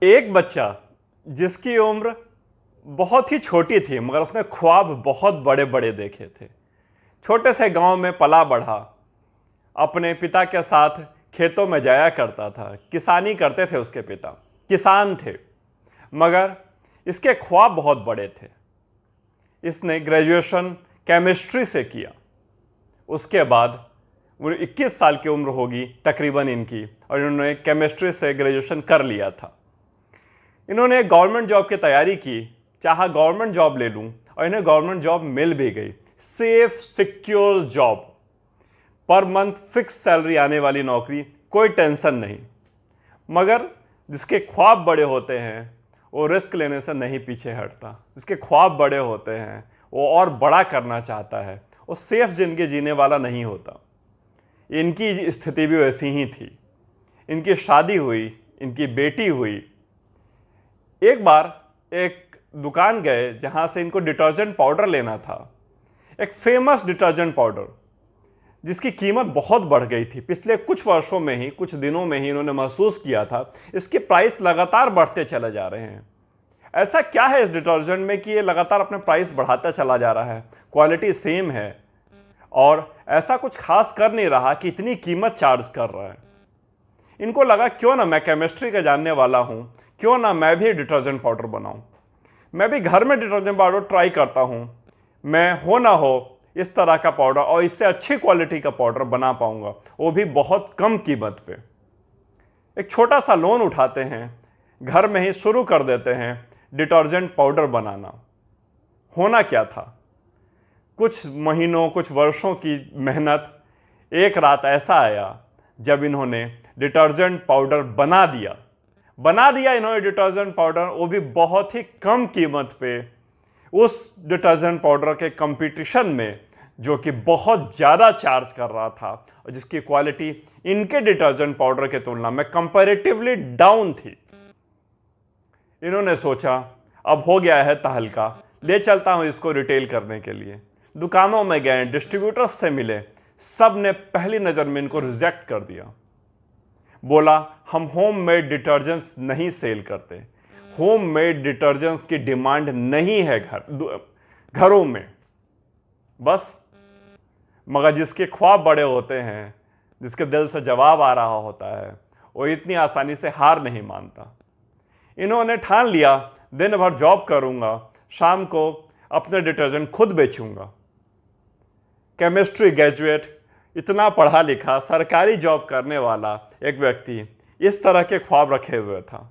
एक बच्चा जिसकी उम्र बहुत ही छोटी थी मगर उसने ख्वाब बहुत बड़े बड़े देखे थे। छोटे से गांव में पला बढ़ा, अपने पिता के साथ खेतों में जाया करता था। किसानी करते थे, उसके पिता किसान थे, मगर इसके ख्वाब बहुत बड़े थे। इसने ग्रेजुएशन केमिस्ट्री से किया। उसके बाद वो 21 साल की उम्र होगी तकरीबन इनकी, और इन्होंने केमिस्ट्री से ग्रेजुएशन कर लिया था। इन्होंने गवर्नमेंट जॉब की तैयारी की, चाहा गवर्नमेंट जॉब ले लूं, और इन्हें गवर्नमेंट जॉब मिल भी गई। Safe secure job, per month fix salary आने वाली नौकरी, कोई टेंशन नहीं। मगर जिसके ख्वाब बड़े होते हैं वो रिस्क लेने से नहीं पीछे हटता। जिसके ख्वाब बड़े होते हैं वो और बड़ा करना चाहता है, वो सेफ जिंदगी जीने वाला नहीं होता। इनकी स्थिति भी वैसी ही थी। इनकी शादी हुई, इनकी बेटी हुई। एक बार एक दुकान गए जहां से इनको डिटर्जेंट पाउडर लेना था। एक फेमस डिटर्जेंट पाउडर जिसकी कीमत बहुत बढ़ गई थी। पिछले कुछ वर्षों में ही, कुछ दिनों में ही इन्होंने महसूस किया था इसके प्राइस लगातार बढ़ते चले जा रहे हैं। ऐसा क्या है इस डिटर्जेंट में कि ये लगातार अपने प्राइस बढ़ाता चला जा रहा है? क्वालिटी सेम है और ऐसा कुछ खास कर नहीं रहा कि इतनी कीमत चार्ज कर रहा है। इनको लगा क्यों ना मैं केमिस्ट्री का जानने वाला हूं, क्यों ना मैं भी डिटर्जेंट पाउडर बनाऊं। मैं भी घर में डिटर्जेंट पाउडर ट्राई करता हूं। मैं हो ना हो इस तरह का पाउडर और इससे अच्छी क्वालिटी का पाउडर बना पाऊंगा, वो भी बहुत कम कीमत पे। एक छोटा सा लोन उठाते हैं, घर में ही शुरू कर देते हैं डिटर्जेंट पाउडर बनाना। होना क्या था, कुछ महीनों कुछ वर्षों की मेहनत, एक रात ऐसा आया जब इन्होंने डिटर्जेंट पाउडर बना दिया इन्होंने डिटर्जेंट पाउडर, वो भी बहुत ही कम कीमत पे। उस डिटर्जेंट पाउडर के कंपटीशन में जो कि बहुत ज़्यादा चार्ज कर रहा था और जिसकी क्वालिटी इनके डिटर्जेंट पाउडर के तुलना में कंपैरेटिवली डाउन थी। इन्होंने सोचा अब हो गया है तहलका, ले चलता हूं इसको रिटेल करने के लिए। दुकानों में गए, डिस्ट्रीब्यूटर्स से मिले, सब ने पहली नज़र में इनको रिजेक्ट कर दिया। बोला हम होम मेड डिटर्जेंट्स नहीं सेल करते, होम मेड डिटर्जेंट्स की डिमांड नहीं है घरों में। बस, मगर जिसके ख्वाब बड़े होते हैं, जिसके दिल से जवाब आ रहा होता है, वो इतनी आसानी से हार नहीं मानता। इन्होंने ठान लिया दिन भर जॉब करूंगा, शाम को अपने डिटर्जेंट खुद बेचूंगा। केमिस्ट्री ग्रेजुएट, इतना पढ़ा लिखा, सरकारी जॉब करने वाला एक व्यक्ति इस तरह के ख्वाब रखे हुए था।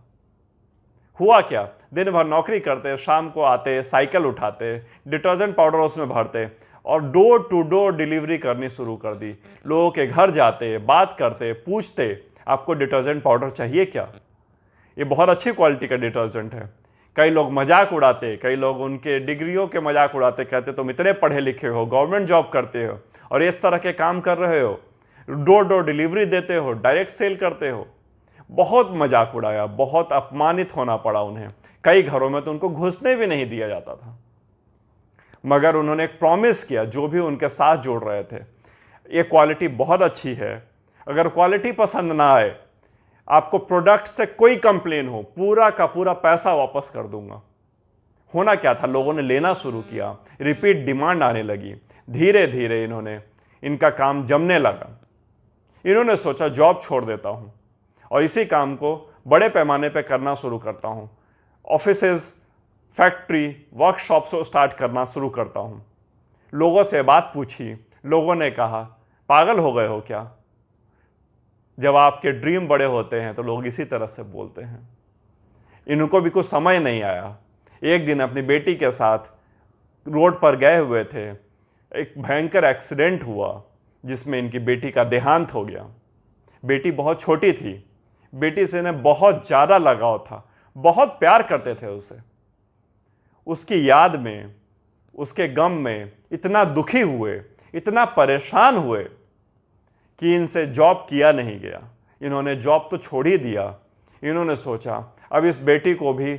हुआ क्या, दिन भर नौकरी करते, शाम को आते, साइकिल उठाते, डिटर्जेंट पाउडर उसमें भरते और डोर टू डोर डिलीवरी करनी शुरू कर दी। लोगों के घर जाते, बात करते, पूछते आपको डिटर्जेंट पाउडर चाहिए क्या, ये बहुत अच्छी क्वालिटी का डिटर्जेंट है। कई लोग मजाक उड़ाते, कई लोग उनके डिग्रियों के मजाक उड़ाते, कहते तुम इतने पढ़े लिखे हो, गवर्नमेंट जॉब करते हो और इस तरह के काम कर रहे हो, डोर डोर डिलीवरी देते हो, डायरेक्ट सेल करते हो। बहुत मजाक उड़ाया, बहुत अपमानित होना पड़ा उन्हें। कई घरों में तो उनको घुसने भी नहीं दिया जाता था। मगर उन्होंने एक प्रॉमिस किया, जो भी उनके साथ जुड़ रहे थे, ये क्वालिटी बहुत अच्छी है, अगर क्वालिटी पसंद ना आए, आपको प्रोडक्ट से कोई कंप्लेन हो, पूरा का पूरा पैसा वापस कर दूंगा। होना क्या था, लोगों ने लेना शुरू किया, रिपीट डिमांड आने लगी। धीरे धीरे इनका काम जमने लगा। इन्होंने सोचा जॉब छोड़ देता हूं और इसी काम को बड़े पैमाने पर करना शुरू करता हूं। ऑफिसेज, फैक्ट्री, वर्कशॉप से स्टार्ट करना शुरू करता हूं। लोगों से बात पूछी, लोगों ने कहा पागल हो गए हो क्या? जब आपके ड्रीम बड़े होते हैं तो लोग इसी तरह से बोलते हैं। इनको भी कुछ समझ नहीं आया। एक दिन अपनी बेटी के साथ रोड पर गए हुए थे, एक भयंकर एक्सीडेंट हुआ जिसमें इनकी बेटी का देहांत हो गया। बेटी बहुत छोटी थी, बेटी से इन्हें बहुत ज़्यादा लगाव था, बहुत प्यार करते थे उसे। उसकी याद में, उसके गम में इतना दुखी हुए, इतना परेशान हुए कि इनसे जॉब किया नहीं गया। इन्होंने जॉब तो छोड़ ही दिया। इन्होंने सोचा अब इस बेटी को भी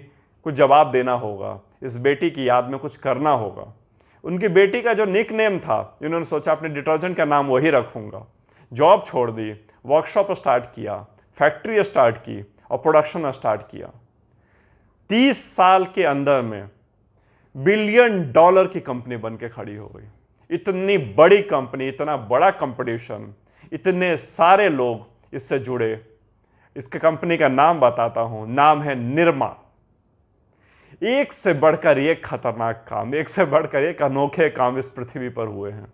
कुछ जवाब देना होगा, इस बेटी की याद में कुछ करना होगा। उनकी बेटी का जो निक नेम था, इन्होंने सोचा अपने डिटर्जेंट का नाम वही रखूंगा। जॉब छोड़ दी, वर्कशॉप स्टार्ट किया, फैक्ट्री स्टार्ट की और प्रोडक्शन स्टार्ट किया। 30 साल के अंदर में बिलियन डॉलर की कंपनी बन के खड़ी हो गई। इतनी बड़ी कंपनी, इतना बड़ा कंपटीशन, इतने सारे लोग इससे जुड़े। इसके कंपनी का नाम बताता हूं, नाम है निरमा। एक से बढ़कर एक खतरनाक काम, एक से बढ़कर एक अनोखे काम इस पृथ्वी पर हुए हैं।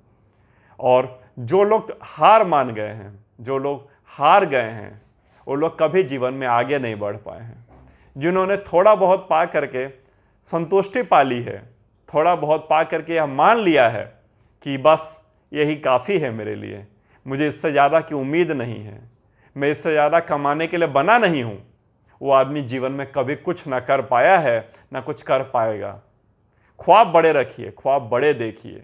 और जो लोग हार मान गए हैं, जो लोग हार गए हैं, वो लोग कभी जीवन में आगे नहीं बढ़ पाए हैं। जिन्होंने थोड़ा बहुत पा करके संतुष्टि पा ली है, थोड़ा बहुत पा करके यह मान लिया है कि बस यही काफ़ी है मेरे लिए, मुझे इससे ज़्यादा की उम्मीद नहीं है, मैं इससे ज़्यादा कमाने के लिए बना नहीं हूँ, वो आदमी जीवन में कभी कुछ ना कर पाया है, ना कुछ कर पाएगा। ख्वाब बड़े रखिए, ख्वाब बड़े देखिए।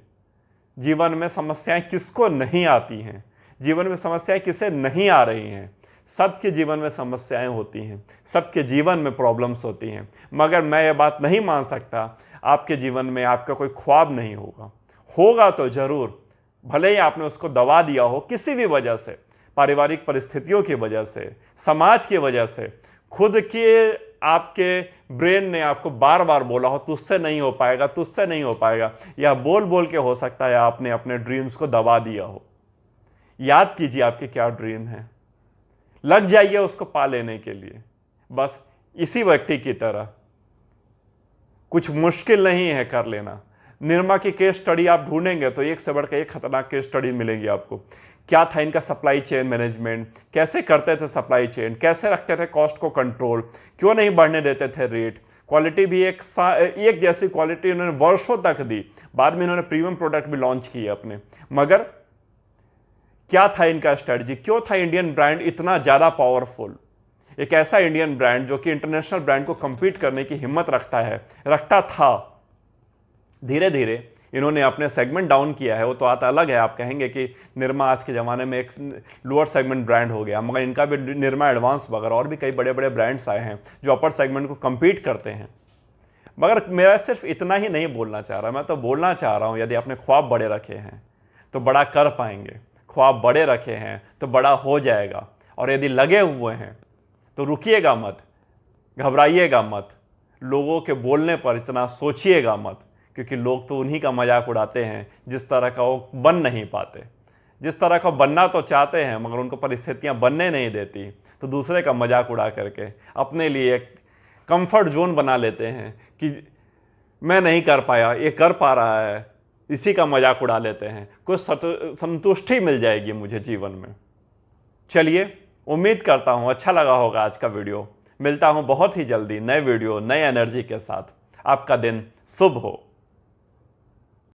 जीवन में समस्याएं किसको नहीं आती हैं, जीवन में समस्याएं किसे नहीं आ रही हैं। सबके जीवन में समस्याएं होती हैं, सबके जीवन में प्रॉब्लम्स होती हैं, मगर मैं ये बात नहीं मान सकता आपके जीवन में आपका कोई ख्वाब नहीं होगा। होगा तो जरूर, भले ही आपने उसको दबा दिया हो किसी भी वजह से, पारिवारिक परिस्थितियों की वजह से, समाज की वजह से, खुद के आपके ब्रेन ने आपको बार बार बोला हो तुझसे नहीं हो पाएगा, तुझसे नहीं हो पाएगा, या बोल बोल के हो सकता है आपने अपने ड्रीम्स को दबा दिया हो। याद कीजिए आपके क्या ड्रीम है, लग जाइए उसको पा लेने के लिए। बस इसी व्यक्ति की तरह, कुछ मुश्किल नहीं है कर लेना। निरमा की केस स्टडी आप ढूंढेंगे तो एक से बढ़कर एक खतरनाक केस स्टडी मिलेगी आपको। क्या था इनका सप्लाई चेन मैनेजमेंट, कैसे करते थे सप्लाई चेन, कैसे रखते थे कॉस्ट को कंट्रोल, क्यों नहीं बढ़ने देते थे रेट, क्वालिटी भी एक जैसी क्वालिटी उन्होंने वर्षों तक दी। बाद में इन्होंने प्रीमियम प्रोडक्ट भी लॉन्च किए अपने, मगर क्या था इनका स्ट्रेटजी, क्यों था इंडियन ब्रांड इतना ज़्यादा पावरफुल। एक ऐसा इंडियन ब्रांड जो कि इंटरनेशनल ब्रांड को compete करने की हिम्मत रखता था। धीरे धीरे इन्होंने अपने सेगमेंट डाउन किया है, वो तो आता अलग है। आप कहेंगे कि निरमा आज के ज़माने में एक लोअर सेगमेंट ब्रांड हो गया, मगर इनका भी निरमा एडवांस वगैरह और भी कई बड़े बड़े ब्रांड्स आए हैं जो अपर सेगमेंट को compete करते हैं। मगर मेरा सिर्फ इतना ही नहीं बोलना चाह रहा, मैं तो बोलना चाह रहा हूँ यदि आपने ख्वाब बड़े रखे हैं तो बड़ा कर पाएंगे, ख्वाब बड़े रखे हैं तो बड़ा हो जाएगा। और यदि लगे हुए हैं तो रुकिएगा मत, घबराइएगा मत, लोगों के बोलने पर इतना सोचिएगा मत, क्योंकि लोग तो उन्हीं का मजाक उड़ाते हैं जिस तरह का वो बन नहीं पाते। जिस तरह का बनना तो चाहते हैं मगर उनको परिस्थितियां बनने नहीं देती, तो दूसरे का मजाक उड़ा करके अपने लिए एक कंफर्ट जोन बना लेते हैं कि मैं नहीं कर पाया, ये कर पा रहा है, इसी का मजाक उड़ा लेते हैं। कुछ संतुष्टि मिल जाएगी मुझे जीवन में। चलिए, उम्मीद करता हूँ अच्छा लगा होगा आज का वीडियो। मिलता हूँ बहुत ही जल्दी नए वीडियो, नए एनर्जी के साथ। आपका दिन शुभ हो।